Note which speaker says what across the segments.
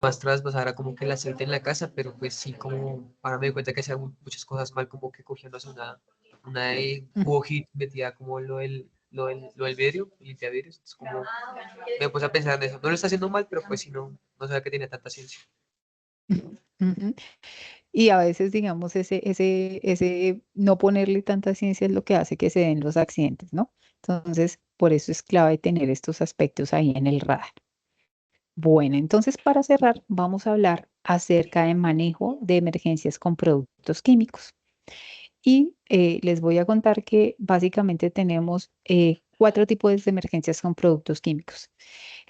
Speaker 1: más traspasara como que el aceite en la casa, pero pues sí, como ahora me doy cuenta que hacía muchas cosas mal, como que cogía, no sé, una de
Speaker 2: Mm,
Speaker 1: Cubo Hit, metía como lo del vidrio, limpia vidrios, es como, me puse a pensar en eso, no lo está haciendo mal, pero pues sí, no sabía que tenía tanta ciencia.
Speaker 2: ujú. Y a veces, digamos, ese no ponerle tanta ciencia es lo que hace que se den los accidentes, ¿no? Entonces, por eso es clave tener estos aspectos ahí en el radar. Bueno, entonces para cerrar, vamos a hablar acerca de manejo de emergencias con productos químicos. Y les voy a contar que básicamente tenemos cuatro tipos de emergencias con productos químicos.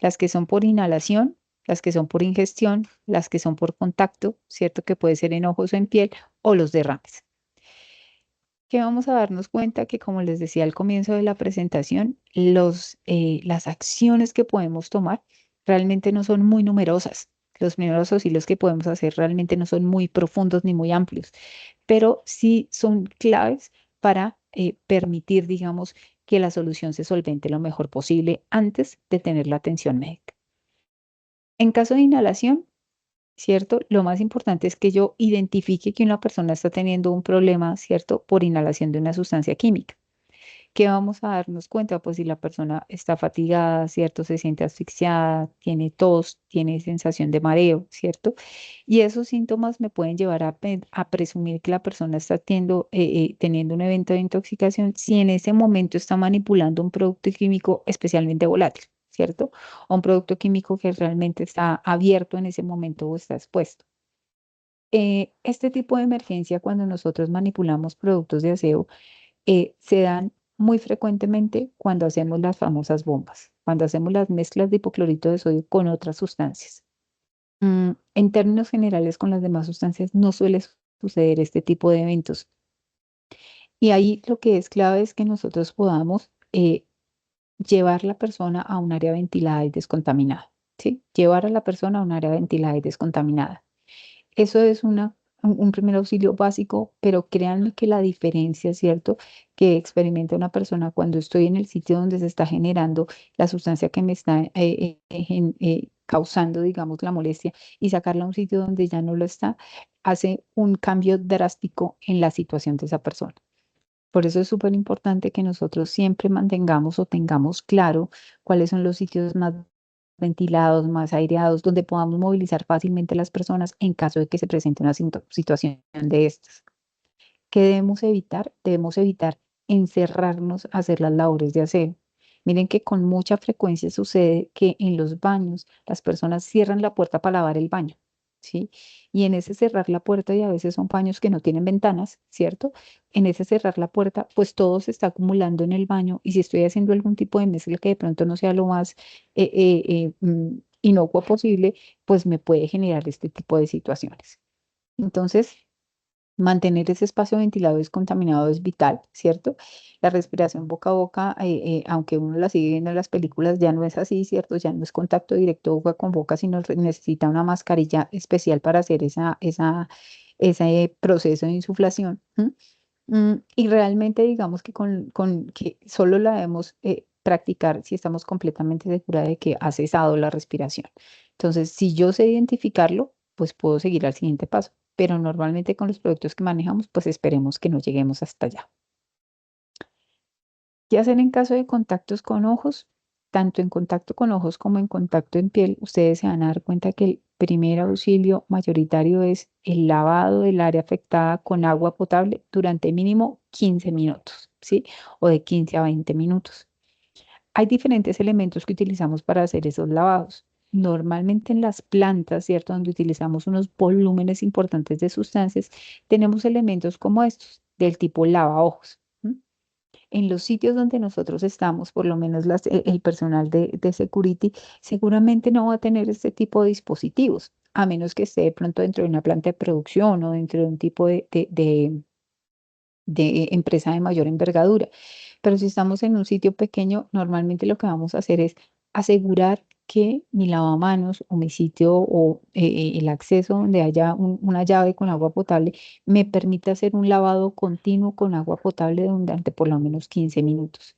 Speaker 2: Las que son por inhalación, las que son por ingestión, las que son por contacto, ¿cierto? Que puede ser en ojos o en piel, o los derrames. Que vamos a darnos cuenta que, como les decía al comienzo de la presentación, las acciones que podemos tomar realmente no son muy numerosas. Los primeros auxilios que podemos hacer realmente no son muy profundos ni muy amplios, pero sí son claves para permitir, digamos, que la solución se solvente lo mejor posible antes de tener la atención médica. En caso de inhalación, ¿cierto? Lo más importante es que yo identifique que una persona está teniendo un problema, ¿cierto? Por inhalación de una sustancia química. ¿Qué vamos a darnos cuenta? Pues si la persona está fatigada, ¿cierto? Se siente asfixiada, tiene tos, tiene sensación de mareo, ¿cierto? Y esos síntomas me pueden llevar a presumir que la persona está teniendo un evento de intoxicación si en ese momento está manipulando un producto químico especialmente volátil, ¿cierto? O un producto químico que realmente está abierto en ese momento o está expuesto. Este tipo de emergencia, cuando nosotros manipulamos productos de aseo, se dan muy frecuentemente cuando hacemos las famosas bombas, cuando hacemos las mezclas de hipoclorito de sodio con otras sustancias. En términos generales, con las demás sustancias no suele suceder este tipo de eventos. Y ahí lo que es clave es que nosotros podamos llevar la persona a un área ventilada y descontaminada, ¿sí? Llevar a la persona a un área ventilada y descontaminada. Eso es un primer auxilio básico, pero créanme que la diferencia, ¿cierto? Que experimenta una persona cuando estoy en el sitio donde se está generando la sustancia que me está causando, digamos, la molestia y sacarla a un sitio donde ya no lo está, hace un cambio drástico en la situación de esa persona. Por eso es súper importante que nosotros siempre mantengamos o tengamos claro cuáles son los sitios más ventilados, más aireados, donde podamos movilizar fácilmente a las personas en caso de que se presente una situación de estas. ¿Qué debemos evitar? Debemos evitar encerrarnos a hacer las labores de aseo. Miren que con mucha frecuencia sucede que en los baños las personas cierran la puerta para lavar el baño, ¿sí? Y en ese cerrar la puerta, y a veces son baños que no tienen ventanas, ¿cierto? En ese cerrar la puerta, pues todo se está acumulando en el baño y si estoy haciendo algún tipo de mezcla que de pronto no sea lo más inocuo posible, pues me puede generar este tipo de situaciones. Entonces, mantener ese espacio ventilado y descontaminado es vital, ¿cierto? La respiración boca a boca, aunque uno la sigue viendo en las películas, ya no es así, ¿cierto? Ya no es contacto directo boca con boca, sino necesita una mascarilla especial para hacer ese proceso de insuflación. ¿M? Y realmente digamos que que solo la debemos practicar si estamos completamente seguros de que ha cesado la respiración. Entonces, si yo sé identificarlo, pues puedo seguir al siguiente paso. Pero normalmente con los productos que manejamos, pues esperemos que no lleguemos hasta allá. ¿Qué hacer en caso de contactos con ojos? Tanto en contacto con ojos como en contacto en piel, ustedes se van a dar cuenta que el primer auxilio mayoritario es el lavado del área afectada con agua potable durante mínimo 15 minutos, ¿sí? O de 15 a 20 minutos. Hay diferentes elementos que utilizamos para hacer esos lavados. Normalmente en las plantas, ¿cierto? Donde utilizamos unos volúmenes importantes de sustancias, tenemos elementos como estos, del tipo lavaojos. En los sitios donde nosotros estamos, por lo menos el personal de security, seguramente no va a tener este tipo de dispositivos, a menos que esté de pronto dentro de una planta de producción o dentro de un tipo de empresa de mayor envergadura. Pero si estamos en un sitio pequeño, normalmente lo que vamos a hacer es asegurar que mi lavamanos o mi sitio o el acceso donde haya una llave con agua potable me permita hacer un lavado continuo con agua potable durante por lo menos 15 minutos.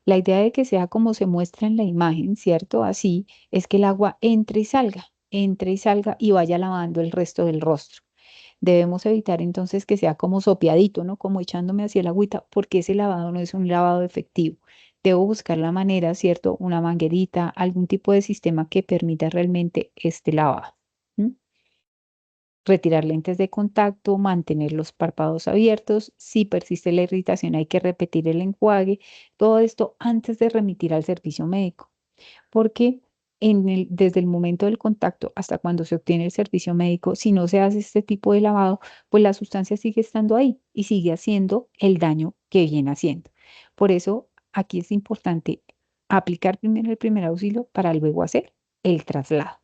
Speaker 2: La idea de que sea como se muestra en la imagen, ¿cierto? Así es que el agua entre y salga. entre y salga y vaya lavando el resto del rostro. Debemos evitar entonces que sea como sopeadito, ¿no? Como echándome hacia el agüita, porque ese lavado no es un lavado efectivo. Debo buscar la manera, ¿cierto? Una manguerita, algún tipo de sistema que permita realmente este lavado. ¿M? Retirar lentes de contacto, mantener los párpados abiertos. Si persiste la irritación, hay que repetir el enjuague. Todo esto antes de remitir al servicio médico, porque desde el momento del contacto hasta cuando se obtiene el servicio médico, si no se hace este tipo de lavado, pues la sustancia sigue estando ahí y sigue haciendo el daño que viene haciendo. Por eso aquí es importante aplicar primero el primer auxilio para luego hacer el traslado.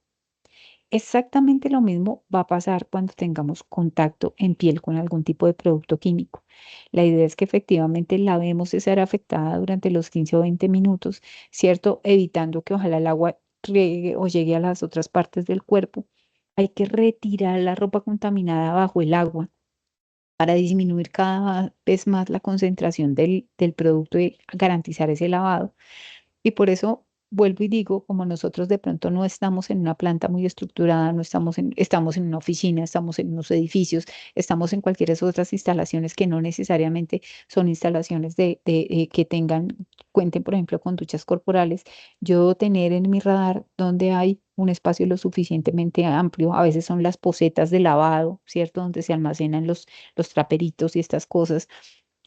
Speaker 2: Exactamente lo mismo va a pasar cuando tengamos contacto en piel con algún tipo de producto químico. La idea es que efectivamente lavemos esa área afectada durante los 15 o 20 minutos, ¿cierto? Evitando que ojalá el agua riegue o llegue a las otras partes del cuerpo. Hay que retirar la ropa contaminada bajo el agua para disminuir cada vez más la concentración del producto y garantizar ese lavado. Y por eso vuelvo y digo, como nosotros de pronto no estamos en una planta muy estructurada, no estamos en una oficina, estamos en unos edificios, estamos en cualquiera de otras instalaciones que no necesariamente son instalaciones que cuenten, por ejemplo, con duchas corporales. Yo tener en mi radar donde hay un espacio lo suficientemente amplio, a veces son las posetas de lavado, ¿cierto? Donde se almacenan los traperitos y estas cosas,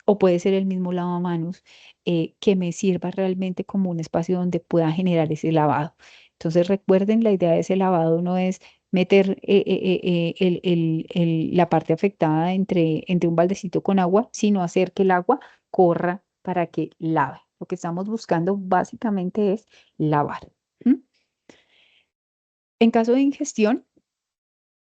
Speaker 2: o puede ser el mismo lavamanos, que me sirva realmente como un espacio donde pueda generar ese lavado. Entonces recuerden, la idea de ese lavado no es meter la parte afectada entre un baldecito con agua, sino hacer que el agua corra para que lave. Lo que estamos buscando básicamente es lavar. ¿M? En caso de ingestión,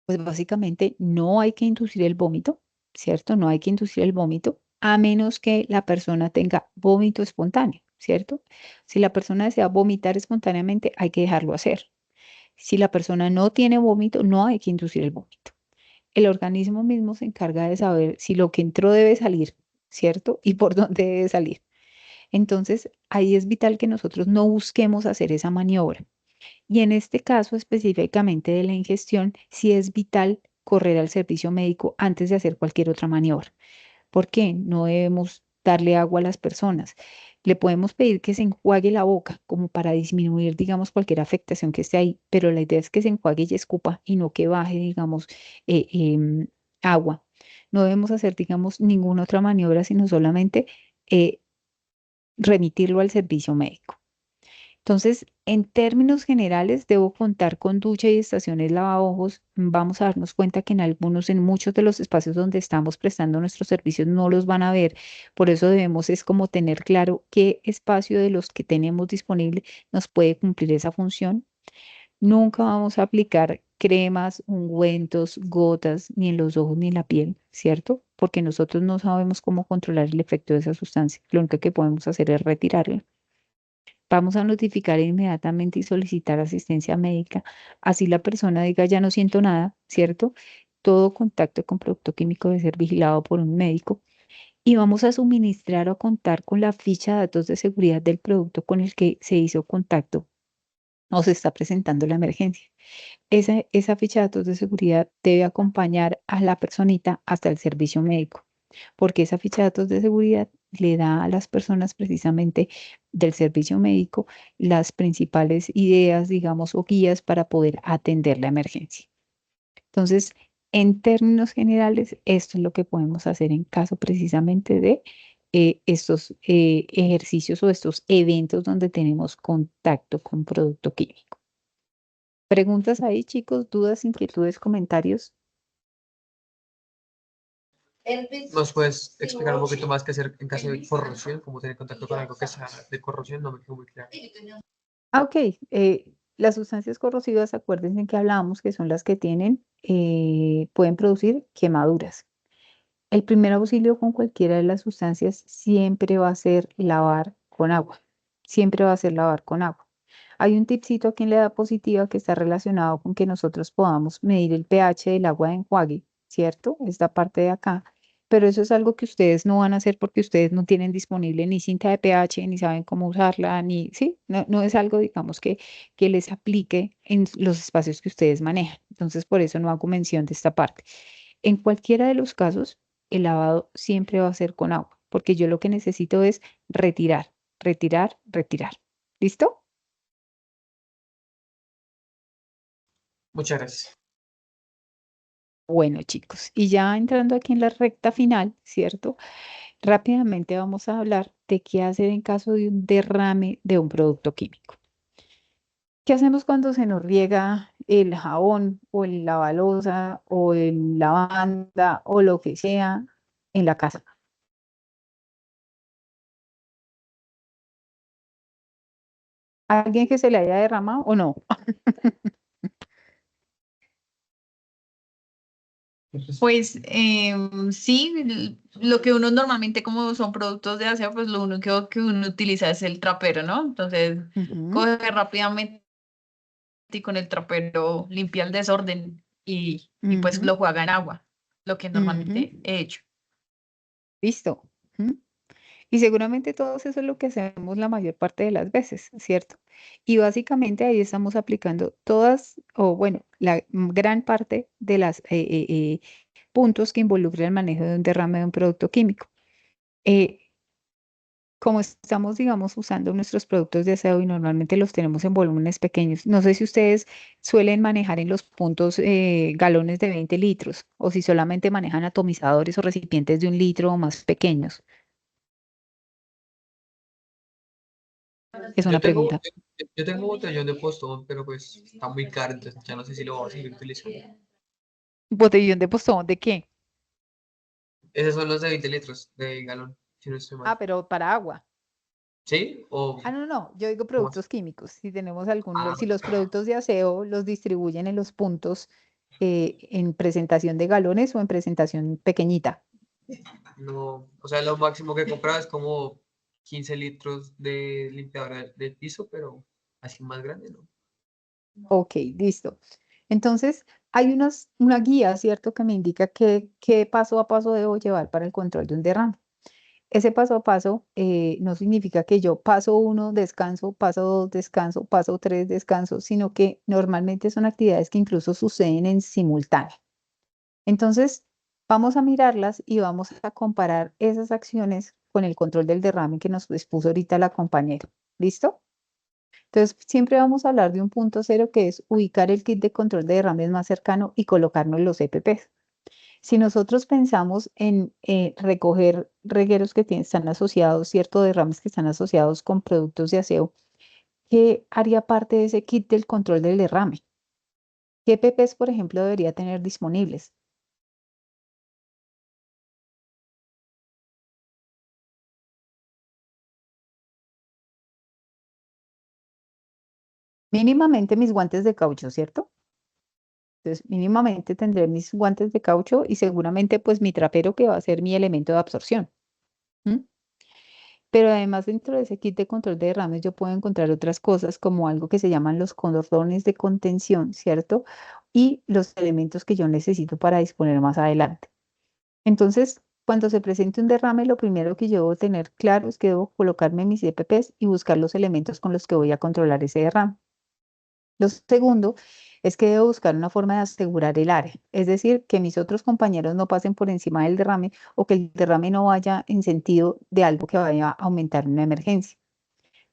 Speaker 2: pues básicamente no hay que inducir el vómito, ¿cierto? No hay que inducir el vómito a menos que la persona tenga vómito espontáneo, ¿cierto? Si la persona desea vomitar espontáneamente, hay que dejarlo hacer. Si la persona no tiene vómito, no hay que inducir el vómito. El organismo mismo se encarga de saber si lo que entró debe salir, ¿cierto? Y por dónde debe salir. Entonces, ahí es vital que nosotros no busquemos hacer esa maniobra. Y en este caso específicamente de la ingestión, sí es vital correr al servicio médico antes de hacer cualquier otra maniobra. ¿Por qué? No debemos darle agua a las personas. Le podemos pedir que se enjuague la boca como para disminuir, digamos, cualquier afectación que esté ahí, pero la idea es que se enjuague y escupa y no que baje, digamos, eh, em, agua. No debemos hacer, digamos, ninguna otra maniobra, sino solamente eh, remitirlo al servicio médico. Entonces, en términos generales, debo contar con ducha y estaciones lavabojos. Vamos a darnos cuenta que en muchos de los espacios donde estamos prestando nuestros servicios no los van a ver. Por eso debemos es como tener claro qué espacio de los que tenemos disponible nos puede cumplir esa función. Nunca vamos a aplicar cremas, ungüentos, gotas, ni en los ojos ni en la piel, ¿cierto? Porque nosotros no sabemos cómo controlar el efecto de esa sustancia. Lo único que podemos hacer es retirarla. Vamos a notificar inmediatamente y solicitar asistencia médica. Así la persona diga, ya no siento nada, ¿cierto? Todo contacto con producto químico debe ser vigilado por un médico. Y vamos a suministrar o contar con la ficha de datos de seguridad del producto con el que se hizo contacto o se está presentando la emergencia. Esa ficha de datos de seguridad debe acompañar a la personita hasta el servicio médico, porque esa ficha de datos de seguridad le da a las personas precisamente del servicio médico las principales ideas, digamos, o guías para poder atender la emergencia. Entonces, en términos generales, esto es lo que podemos hacer en caso precisamente de estos ejercicios o estos eventos donde tenemos contacto con producto químico. ¿Preguntas ahí, chicos? ¿Dudas, inquietudes, comentarios?
Speaker 1: ¿Nos puedes explicar un poquito más qué hacer en caso de corrosión? ¿Cómo tener contacto con algo que sea de corrosión? No me quedó muy claro.
Speaker 2: Ok. Las sustancias corrosivas, acuérdense que hablábamos que son las que pueden producir quemaduras. El primer auxilio con cualquiera de las sustancias siempre va a ser lavar con agua. Siempre va a ser lavar con agua. Hay un tipcito aquí en la edad positiva que está relacionado con que nosotros podamos medir el pH del agua de enjuague, ¿cierto? Esta parte de acá. pero eso es algo que ustedes no van a hacer porque ustedes no tienen disponible ni cinta de pH, ni saben cómo usarla, ni, sí, no es algo, digamos, que les aplique en los espacios que ustedes manejan. Entonces, por eso no hago mención de esta parte. En cualquiera de los casos, el lavado siempre va a ser con agua, porque yo lo que necesito es retirar, retirar, retirar. ¿Listo?
Speaker 1: Muchas gracias.
Speaker 2: Bueno, chicos, y ya entrando aquí en la recta final, ¿cierto? Rápidamente vamos a hablar de qué hacer en caso de un derrame de un producto químico. ¿Qué hacemos cuando se nos riega el jabón o el lavaloza o el lavanda o lo que sea en la casa? ¿Alguien que se le haya derramado o no?
Speaker 3: Pues sí, lo que uno normalmente como son productos de aseo, pues lo único que uno utiliza es el trapero, ¿no? Entonces
Speaker 2: Ujú,
Speaker 3: coge rápidamente y con el trapero limpia el desorden y pues
Speaker 2: ujú,
Speaker 3: lo juega en agua, lo que
Speaker 2: ujú.
Speaker 3: normalmente he hecho.
Speaker 2: Listo. Ujú. Y seguramente todos eso es lo que hacemos la mayor parte de las veces, ¿cierto? Y básicamente ahí estamos aplicando todas, o bueno, la gran parte de las puntos que involucran el manejo de un derrame de un producto químico. Eh, Como estamos, digamos, usando nuestros productos de aseo y normalmente los tenemos en volúmenes pequeños, no sé si ustedes suelen manejar en los puntos galones de 20 litros o si solamente manejan atomizadores o recipientes de 1 litro o más pequeños. Es una pregunta.
Speaker 1: Yo tengo botellón de postón, pero pues está muy caro, entonces ya no sé si lo voy a seguir utilizando.
Speaker 2: ¿Botellón de postón de qué?
Speaker 1: Esos son los de 20 litros de galón, si no estoy mal.
Speaker 2: Ah, pero para agua.
Speaker 1: ¿Sí? ¿O
Speaker 2: Ah, no, no, yo digo
Speaker 1: cómo así?
Speaker 2: productos químicos. Si tenemos algunos,
Speaker 1: Ah,
Speaker 2: si los productos de aseo los distribuyen en los puntos en presentación de galones o en presentación pequeñita.
Speaker 1: no. O sea, lo máximo que he comprado es como 15 litros de limpiador del piso, pero así más grande, ¿no?
Speaker 2: Ok, listo. Entonces, hay una guía, ¿cierto?, que me indica qué paso a paso debo llevar para el control de un derrame. Ese paso a paso no significa que yo paso uno, descanso, paso dos, descanso, paso tres, descanso, sino que normalmente son actividades que incluso suceden en simultáneo. Entonces, vamos a mirarlas y vamos a comparar esas acciones con el control del derrame que nos expuso ahorita la compañera. ¿Listo? Entonces, siempre vamos a hablar de un punto cero que es ubicar el kit de control de derrames más cercano y colocarnos los EPPs. Si nosotros pensamos en recoger regueros que están asociados, ciertos derrames que están asociados con productos de aseo, ¿qué haría parte de ese kit del control del derrame? ¿Qué EPPs, por ejemplo, debería tener disponibles? Mínimamente mis guantes de caucho, ¿cierto? Entonces, mínimamente tendré mis guantes de caucho y seguramente pues mi trapero que va a ser mi elemento de absorción. ¿M? Pero además dentro de ese kit de control de derrames yo puedo encontrar otras cosas como algo que se llaman los cordones de contención, ¿cierto? Y los elementos que yo necesito para disponer más adelante. Entonces, cuando se presente un derrame, lo primero que yo debo tener claro es que debo colocarme mis EPPs y buscar los elementos con los que voy a controlar ese derrame. Lo segundo es que debo buscar una forma de asegurar el área, es decir, que mis otros compañeros no pasen por encima del derrame o que el derrame no vaya en sentido de algo que vaya a aumentar una emergencia.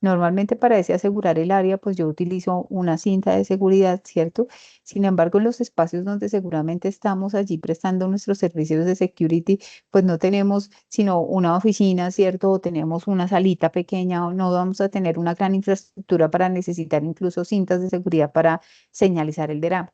Speaker 2: Normalmente para ese asegurar el área, pues yo utilizo una cinta de seguridad, ¿cierto? Sin embargo, en los espacios donde seguramente estamos allí prestando nuestros servicios de security, pues no tenemos sino una oficina, ¿cierto? O tenemos una salita pequeña, o no vamos a tener una gran infraestructura para necesitar incluso cintas de seguridad para señalizar el derrame.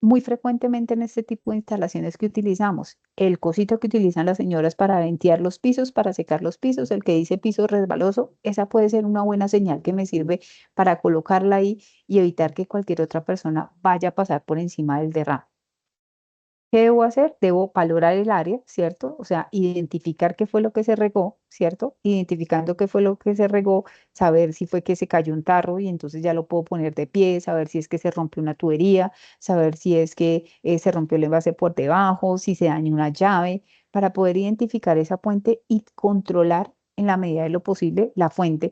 Speaker 2: Muy frecuentemente en este tipo de instalaciones que utilizamos, el cosito que utilizan las señoras para ventear los pisos, para secar los pisos, el que dice piso resbaloso, esa puede ser una buena señal que me sirve para colocarla ahí y evitar que cualquier otra persona vaya a pasar por encima del derrame. ¿Qué debo hacer? Debo valorar el área, ¿cierto? O sea, identificar qué fue lo que se regó, ¿cierto? Identificando qué fue lo que se regó, saber si fue que se cayó un tarro y entonces ya lo puedo poner de pie, saber si es que se rompió una tubería, saber si es que se rompió el envase por debajo, si se dañó una llave. para poder identificar esa fuente y controlar en la medida de lo posible la fuente